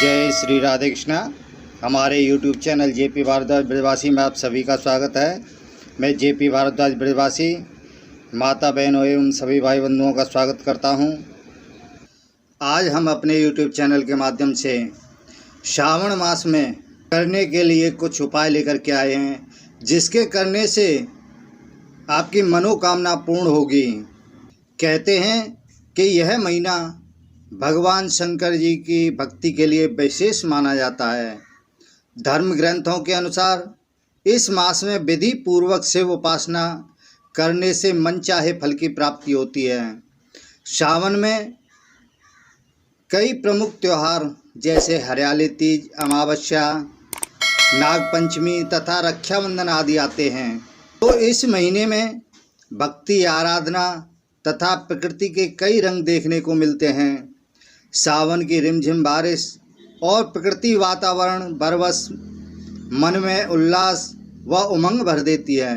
जय श्री राधे कृष्णा। हमारे YouTube channel JP Bhardwaj ब्रजवासी में आप सभी का स्वागत है। मैं जेपी भारद्वाज ब्रजवासी माता बहनों एवं सभी भाई बंधुओं का स्वागत करता हूं। आज हम अपने YouTube चैनल के माध्यम से श्रावण मास में करने के लिए कुछ उपाय लेकर के आए हैं, जिसके करने से आपकी मनोकामना पूर्ण होगी। कहते हैं कि यह महीना भगवान शंकर जी की भक्ति के लिए विशेष माना जाता है। धर्म ग्रंथों के अनुसार इस मास में विधि पूर्वक शिव उपासना करने से मनचाहे फल की प्राप्ति होती है। सावन में कई प्रमुख त्यौहार जैसे हरियाली तीज, अमावस्या, नागपंचमी तथा रक्षाबंधन आदि आते हैं। तो इस महीने में भक्ति, आराधना तथा प्रकृति के कई रंग देखने को मिलते हैं। सावन की रिमझिम बारिश और प्रकृति वातावरण बरबस मन में उल्लास व उमंग भर देती है।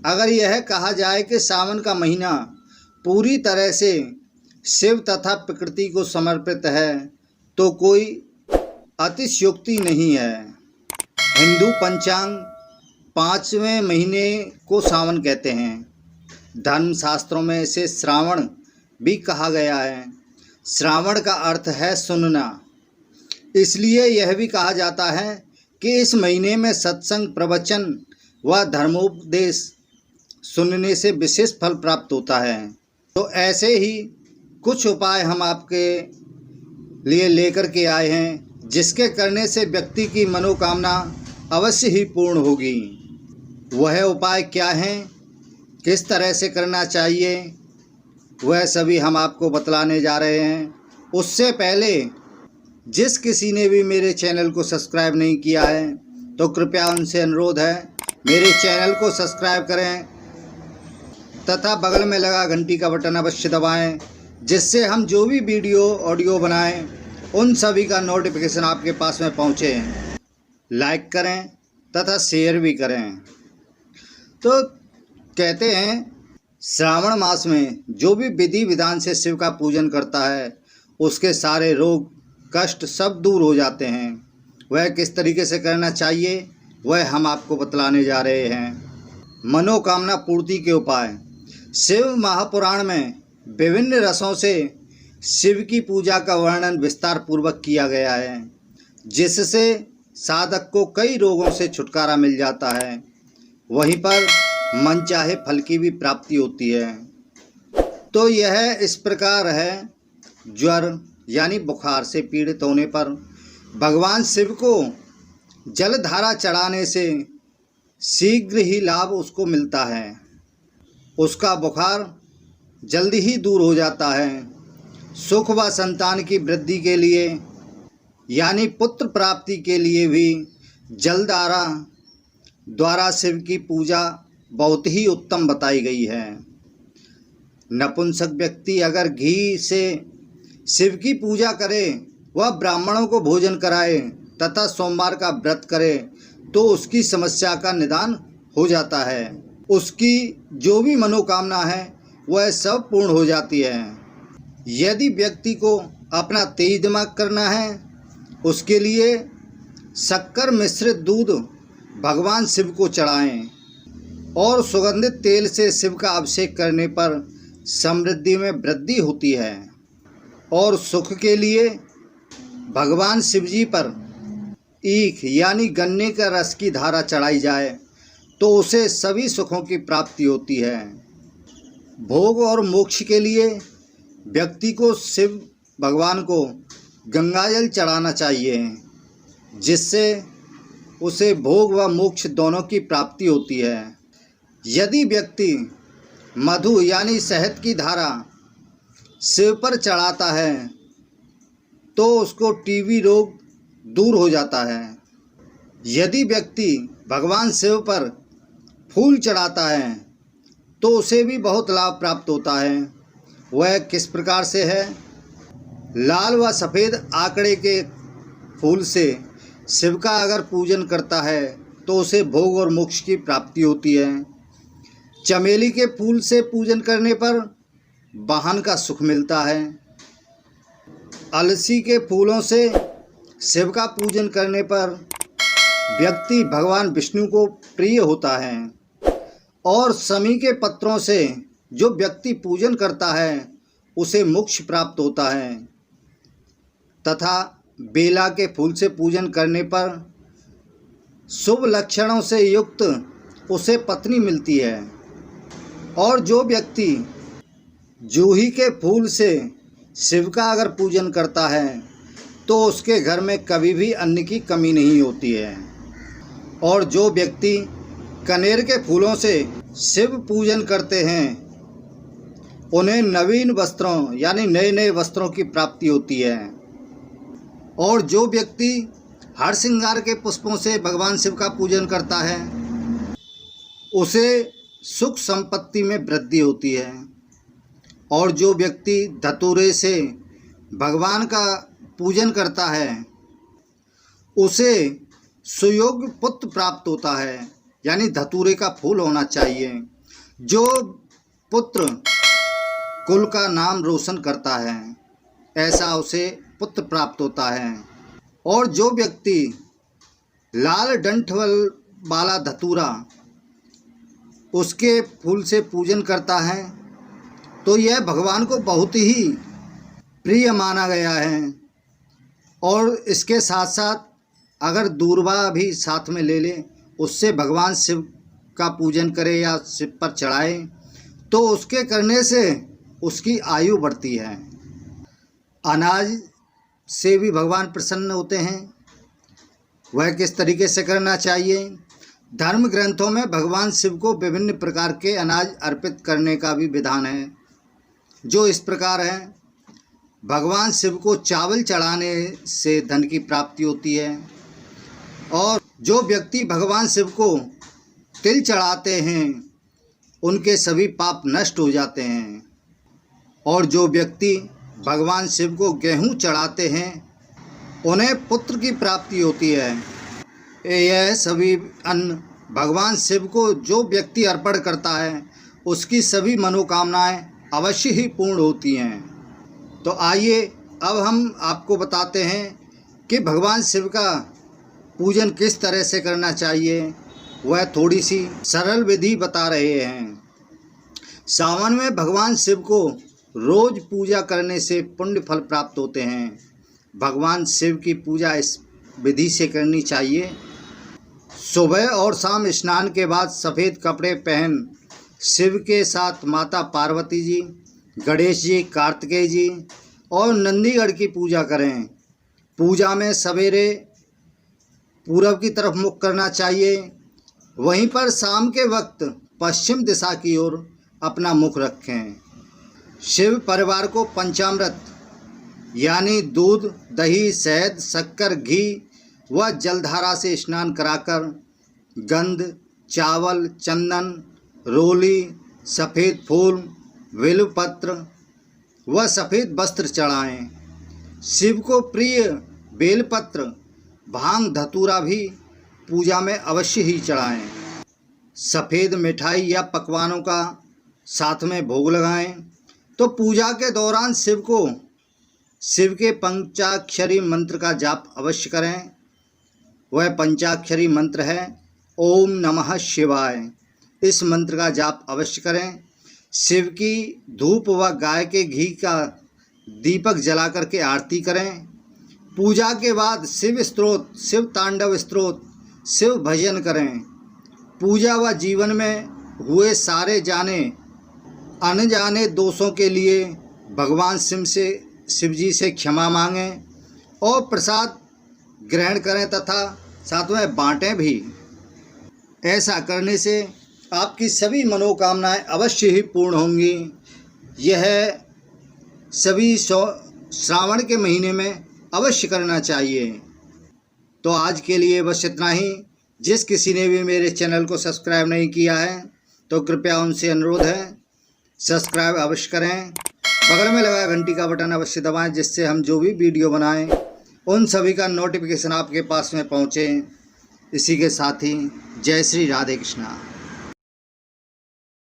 अगर यह कहा जाए कि सावन का महीना पूरी तरह से शिव तथा प्रकृति को समर्पित है तो कोई अतिशयोक्ति नहीं है। हिंदू पंचांग 5वें महीने को सावन कहते हैं। धर्म शास्त्रों में इसे श्रावण भी कहा गया है। श्रावण का अर्थ है सुनना, इसलिए यह भी कहा जाता है कि इस महीने में सत्संग, प्रवचन व धर्मोपदेश सुनने से विशेष फल प्राप्त होता है। तो ऐसे ही कुछ उपाय हम आपके लिए लेकर के आए हैं, जिसके करने से व्यक्ति की मनोकामना अवश्य ही पूर्ण होगी। वह उपाय क्या हैं, किस तरह से करना चाहिए, वह सभी हम आपको बतलाने जा रहे हैं। उससे पहले जिस किसी ने भी मेरे चैनल को सब्सक्राइब नहीं किया है तो कृपया उनसे अनुरोध है मेरे चैनल को सब्सक्राइब करें तथा बगल में लगा घंटी का बटन अवश्य दबाएं, जिससे हम जो भी वीडियो ऑडियो बनाएं उन सभी का नोटिफिकेशन आपके पास में पहुंचे। लाइक करें तथा शेयर भी करें। तो कहते हैं श्रावण मास में जो भी विधि विधान से शिव का पूजन करता है उसके सारे रोग कष्ट सब दूर हो जाते हैं। वह किस तरीके से करना चाहिए वह हम आपको बतलाने जा रहे हैं। मनोकामना पूर्ति के उपाय। शिव महापुराण में विभिन्न रसों से शिव की पूजा का वर्णन विस्तार पूर्वक किया गया है, जिससे साधक को कई रोगों से छुटकारा मिल जाता है। वहीं पर मनचाहे फल की भी प्राप्ति होती है। तो यह इस प्रकार है। ज्वर यानी बुखार से पीड़ित होने पर भगवान शिव को जलधारा चढ़ाने से शीघ्र ही लाभ उसको मिलता है। उसका बुखार जल्दी ही दूर हो जाता है। सुख व संतान की वृद्धि के लिए यानी पुत्र प्राप्ति के लिए भी जलधारा द्वारा शिव की पूजा बहुत ही उत्तम बताई गई है। नपुंसक व्यक्ति अगर घी से शिव की पूजा करे, वह ब्राह्मणों को भोजन कराए तथा सोमवार का व्रत करे तो उसकी समस्या का निदान हो जाता है। उसकी जो भी मनोकामना है वह सब पूर्ण हो जाती है। यदि व्यक्ति को अपना तेज दिमाग करना है, उसके लिए शक्कर मिश्रित दूध भगवान शिव को चढ़ाएं और सुगंधित तेल से शिव का अभिषेक करने पर समृद्धि में वृद्धि होती है। और सुख के लिए भगवान शिव जी पर ईख यानी गन्ने का रस की धारा चढ़ाई जाए तो उसे सभी सुखों की प्राप्ति होती है। भोग और मोक्ष के लिए व्यक्ति को शिव भगवान को गंगाजल चढ़ाना चाहिए, जिससे उसे भोग व मोक्ष दोनों की प्राप्ति होती है। यदि व्यक्ति मधु यानी शहद की धारा शिव पर चढ़ाता है तो उसको टीबी रोग दूर हो जाता है। यदि व्यक्ति भगवान शिव पर फूल चढ़ाता है तो उसे भी बहुत लाभ प्राप्त होता है। वह किस प्रकार से है? लाल व सफ़ेद आंकड़े के फूल से शिव का अगर पूजन करता है तो उसे भोग और मोक्ष की प्राप्ति होती है। चमेली के फूल से पूजन करने पर वाहन का सुख मिलता है। अलसी के फूलों से शिव का पूजन करने पर व्यक्ति भगवान विष्णु को प्रिय होता है और शमी के पत्रों से जो व्यक्ति पूजन करता है उसे मोक्ष प्राप्त होता है तथा बेला के फूल से पूजन करने पर शुभ लक्षणों से युक्त उसे पत्नी मिलती है और जो व्यक्ति जूही के फूल से शिव का अगर पूजन करता है तो उसके घर में कभी भी अन्न की कमी नहीं होती है और जो व्यक्ति कनेर के फूलों से शिव पूजन करते हैं उन्हें नवीन वस्त्रों यानी नए नए वस्त्रों की प्राप्ति होती है और जो व्यक्ति हर श्रृंगार के पुष्पों से भगवान शिव का पूजन करता है उसे सुख संपत्ति में वृद्धि होती है और जो व्यक्ति धतूरे से भगवान का पूजन करता है उसे सुयोग्य पुत्र प्राप्त होता है यानी धतूरे का फूल होना चाहिए जो पुत्र कुल का नाम रोशन करता है ऐसा उसे पुत्र प्राप्त होता है और जो व्यक्ति लाल डंठ वाला धतूरा उसके फूल से पूजन करता है तो यह भगवान को बहुत ही प्रिय माना गया है और इसके साथ साथ अगर दूर्वा भी साथ में ले ले उससे भगवान शिव का पूजन करे या शिव पर चढ़ाए तो उसके करने से उसकी आयु बढ़ती है। अनाज से भी भगवान प्रसन्न होते हैं, वह किस तरीके से करना चाहिए। धर्म ग्रंथों में भगवान शिव को विभिन्न प्रकार के अनाज अर्पित करने का भी विधान है जो इस प्रकार है। भगवान शिव को चावल चढ़ाने से धन की प्राप्ति होती है और जो व्यक्ति भगवान शिव को तिल चढ़ाते हैं उनके सभी पाप नष्ट हो जाते हैं और जो व्यक्ति भगवान शिव को गेहूं चढ़ाते हैं उन्हें पुत्र की प्राप्ति होती है। यह सभी अन्न भगवान शिव को जो व्यक्ति अर्पण करता है उसकी सभी मनोकामनाएं अवश्य ही पूर्ण होती हैं। तो आइए अब हम आपको बताते हैं कि भगवान शिव का पूजन किस तरह से करना चाहिए, वह थोड़ी सी सरल विधि बता रहे हैं। सावन में भगवान शिव को रोज पूजा करने से पुण्य फल प्राप्त होते हैं। भगवान शिव की पूजा इस विधि से करनी चाहिए। सुबह और शाम स्नान के बाद सफ़ेद कपड़े पहन शिव के साथ माता पार्वती जी, गणेश जी, कार्तिकेय जी और नंदीगढ़ की पूजा करें। पूजा में सवेरे पूरब की तरफ मुख करना चाहिए, वहीं पर शाम के वक्त पश्चिम दिशा की ओर अपना मुख रखें। शिव परिवार को पंचामृत यानी दूध, दही, शहद, शक्कर, घी व जलधारा से स्नान कराकर गंध, चावल, चंदन, रोली, सफ़ेद फूल, बेलपत्र व सफ़ेद वस्त्र चढ़ाएं। शिव को प्रिय बेलपत्र, भांग, धतूरा भी पूजा में अवश्य ही चढ़ाएं। सफ़ेद मिठाई या पकवानों का साथ में भोग लगाएं। तो पूजा के दौरान शिव के पंचाक्षरी मंत्र का जाप अवश्य करें। वह पंचाक्षरी मंत्र है ओम नमः शिवाय। इस मंत्र का जाप अवश्य करें। शिव की धूप व गाय के घी का दीपक जला करके आरती करें। पूजा के बाद शिव स्तोत्र, शिव तांडव स्तोत्र, शिव भजन करें। पूजा व जीवन में हुए सारे जाने अनजाने दोषों के लिए भगवान शिव जी से क्षमा मांगें और प्रसाद ग्रहण करें तथा साथ में बांटें भी। ऐसा करने से आपकी सभी मनोकामनाएं अवश्य ही पूर्ण होंगी। यह सभी श्रावण के महीने में अवश्य करना चाहिए। तो आज के लिए बस इतना ही। जिस किसी ने भी मेरे चैनल को सब्सक्राइब नहीं किया है तो कृपया उनसे अनुरोध है सब्सक्राइब अवश्य करें। बगल में लगा घंटी का बटन अवश्य दबाएं जिससे हम जो भी वीडियो बनाएं उन सभी का नोटिफिकेशन आपके पास में पहुंचे। इसी के साथ ही जय श्री राधे कृष्णा।